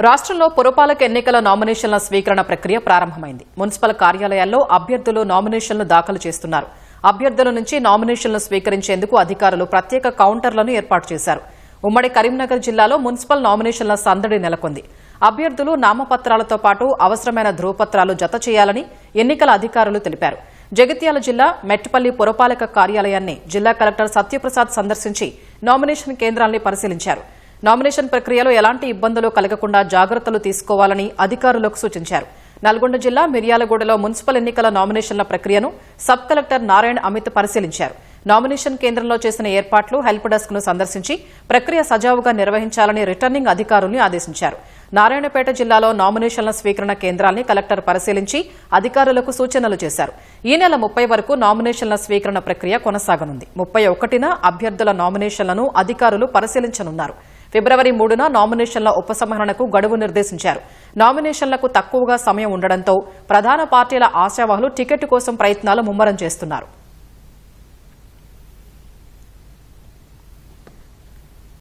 రాష్ట్రంలో పురపాలక ఎన్నికల నామినేషన్ల స్వీకరణ ప్రక్రియ ప్రారంభమైంది. మున్సిపల్ కార్యాలయాల్లో అభ్యర్థులు నామినేషన్లు దాఖలు చేస్తున్నారు. అభ్యర్థుల నుంచి నామినేషన్లు స్వీకరించేందుకు అధికారులు ప్రత్యేక కౌంటర్లను ఏర్పాటు చేశారు. ఉమ్మడి కరీంనగర్ జిల్లాలో మున్సిపల్ నామినేషన్ల సందడి నెలకొంది. అభ్యర్థులు నామపత్రాలతో పాటు అవసరమైన ధృవపత్రాలు జత చేయాలని ఎన్నికల అధికారులు తెలిపారు. జగిత్యాల జిల్లా మెట్పల్లి పురపాలక కార్యాలయాన్ని జిల్లా కలెక్టర్ సత్యప్రసాద్ సందర్శించి నామినేషన్ కేంద్రాన్ని పరిశీలించారు. నామినేషన్ ప్రక్రియలో ఎలాంటి ఇబ్బందులు కలగకుండా జాగ్రత్తలు తీసుకోవాలని అధికారులకు సూచించారు. నల్గొండ జిల్లా మిర్యాలగూడలో మున్సిపల్ ఎన్నికల నామినేషన్ల ప్రక్రియను సబ్ కలెక్టర్ నారాయణ్ అమిత్ పరిశీలించారు. నామినేషన్ కేంద్రంలో చేసిన ఏర్పాట్లు హెల్ప్ డెస్క్ ను సందర్శించి ప్రక్రియ సజావుగా నిర్వహించాలని రిటర్నింగ్ అధికారుల్ని ఆదేశించారు. నారాయణపేట జిల్లాలో నామినేషన్ల స్వీకరణ కేంద్రాన్ని కలెక్టర్ పరిశీలించి అధికారులకు సూచనలు చేశారు. ఈ నెల 30 వరకు నామినేషన్ల స్వీకరణ ప్రక్రియ కొనసాగనుంది. 31న అభ్యర్థుల నామినేషన్లను అధికారులు పరిశీలించనున్నారు. ఫిబ్రవరి 3న నామినేషన్ల ఉపసంహరణకు గడువు నిర్దేశించారు. నామినేషన్లకు తక్కువగా సమయం ఉండడంతో ప్రధాన పార్టీల ఆశావాహులు టికెట్ కోసం ప్రయత్నాలు ముమ్మరం చేస్తున్నారు.